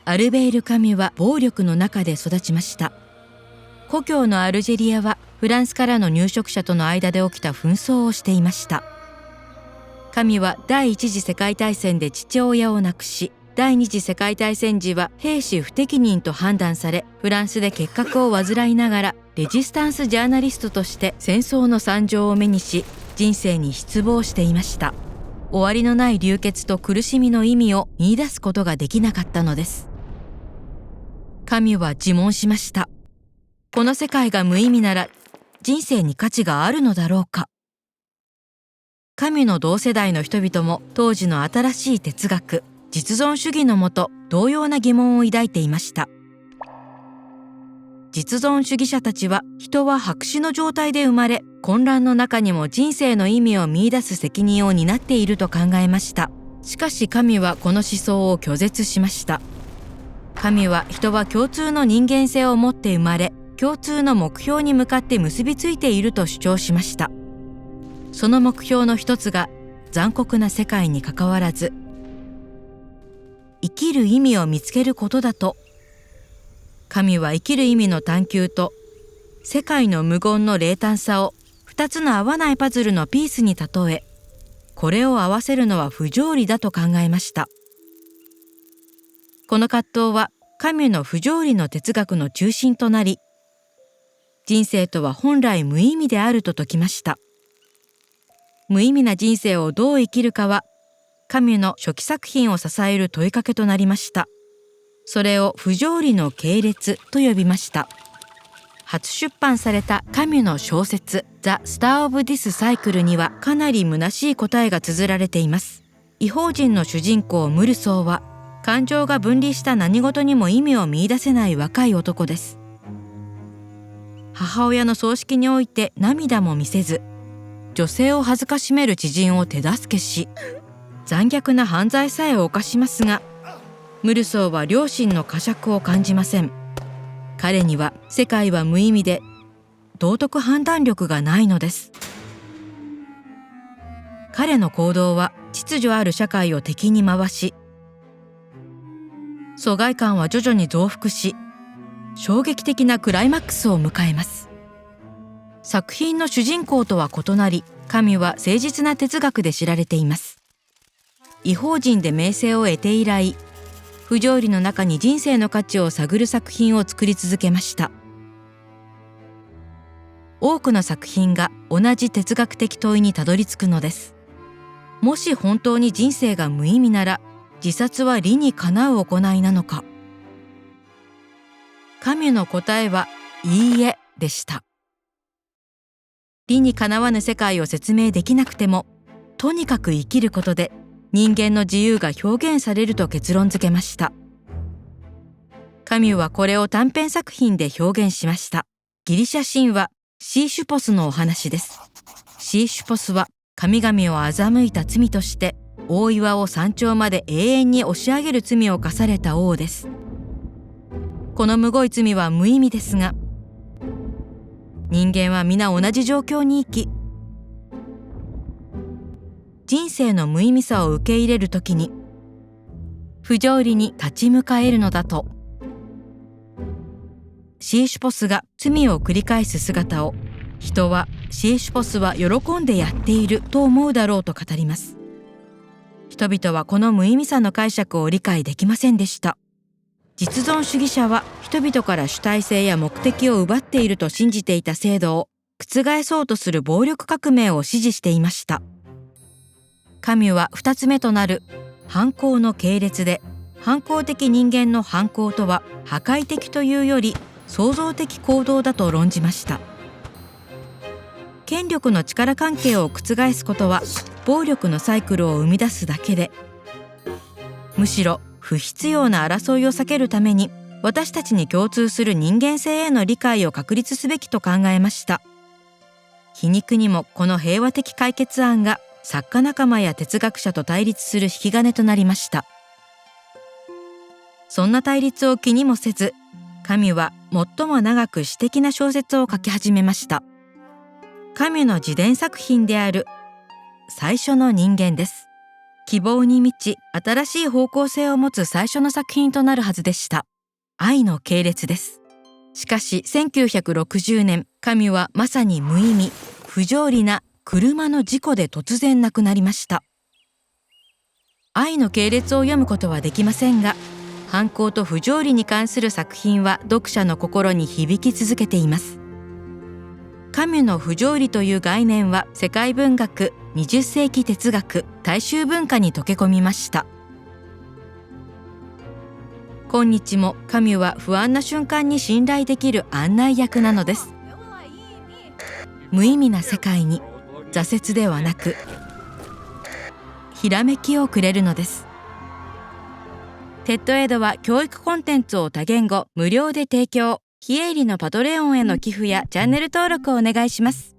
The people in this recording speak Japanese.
アルベール・カミュは暴力の中で育ちました。故郷のアルジェリアはフランスからの入植者との間で起きた紛争をしていました。カミュは第一次世界大戦で父親を亡くし、第二次世界大戦時は兵士不適任と判断され、フランスで結核を患いながらレジスタンスジャーナリストとして戦争の惨状を目にし、人生に失望していました。終わりのない流血と苦しみの意味を見出すことができなかったのです。カミュは自問しました。この世界が無意味なら人生に価値があるのだろうか。カミュの同世代の人々も当時の新しい哲学、実存主義のもと同様な疑問を抱いていました。実存主義者たちは、人は白紙の状態で生まれ、混乱の中にも人生の意味を見出す責任を担っていると考えました。しかしカミュはこの思想を拒絶しました。カミュは、人は共通の人間性を持って生まれ、共通の目標に向かって結びついていると主張しました。その目標の一つが、残酷な世界にかかわらず生きる意味を見つけることだと。カミュは生きる意味の探求と世界の無言の冷淡さを二つの合わないパズルのピースに例え、これを合わせるのは不条理だと考えました。この葛藤はカミュの不条理の哲学の中心となり、人生とは本来無意味であると説きました。無意味な人生をどう生きるかは、カミュの初期作品を支える問いかけとなりました。それを不条理の系列と呼びました。初出版されたカミュの小説「ザ・スター・オブ・ディス・サイクル」にはかなり虚しい答えが綴られています。異邦人の主人公ムルソーは、感情が分離した何事にも意味を見出せない若い男です。母親の葬式において涙も見せず、女性を恥ずかしめる知人を手助けし、残虐な犯罪さえ犯しますが、ムルソーは良心の呵責を感じません。彼には世界は無意味で道徳判断力がないのです。彼の行動は秩序ある社会を敵に回し、疎外感は徐々に増幅し、衝撃的なクライマックスを迎えます。作品の主人公とは異なり、カミュは誠実な哲学で知られています。異邦人で名声を得て以来、不条理の中に人生の価値を探る作品を作り続けました。多くの作品が同じ哲学的問いにたどり着くのです。もし本当に人生が無意味なら、自殺は理にかなう行いなのか。カミュの答えは、いいえでした。理にかなわぬ世界を説明できなくても、とにかく生きることで人間の自由が表現されると結論付けました。カミュはこれを短編作品で表現しました。ギリシャ神話シーシュポスのお話です。シーシュポスは神々を欺いた罪として大岩を山頂まで永遠に押し上げる罪を課された王です。このむごい罪は無意味ですが、人間は皆同じ状況に生き、人生の無意味さを受け入れるときに不条理に立ち向かえるのだと。シーシュポスが罪を繰り返す姿を、人はシーシュポスは喜んでやっていると思うだろうと語ります。人々はこの無意味さの解釈を理解できませんでした。実存主義者は人々から主体性や目的を奪っていると信じていた制度を覆そうとする暴力革命を支持していました。カミュは2つ目となる反抗の系列で、反抗的人間の反抗とは破壊的というより創造的行動だと論じました。権力の力関係を覆すことは暴力のサイクルを生み出すだけで、むしろ不必要な争いを避けるために私たちに共通する人間性への理解を確立すべきと考えました。皮肉にもこの平和的解決案が作家仲間や哲学者と対立する引き金となりました。そんな対立を気にもせず、カミュは最も長く詩的な小説を書き始めました。カミュの自伝作品である最初の人間です。希望に満ち新しい方向性を持つ最初の作品となるはずでした。愛の系列です。しかし1960年、カミュはまさに無意味、不条理な車の事故で突然亡くなりました。愛の系列を読むことはできませんが、反抗と不条理に関する作品は読者の心に響き続けています。カミュの不条理という概念は世界文学、20世紀哲学、大衆文化に溶け込みました。今日もカミュは不安な瞬間に信頼できる案内役なのです。無意味な世界に挫折ではなくひらめきをくれるのです。テッドエドは教育コンテンツを多言語無料で提供。非営利のパトレオンへの寄付やチャンネル登録をお願いします。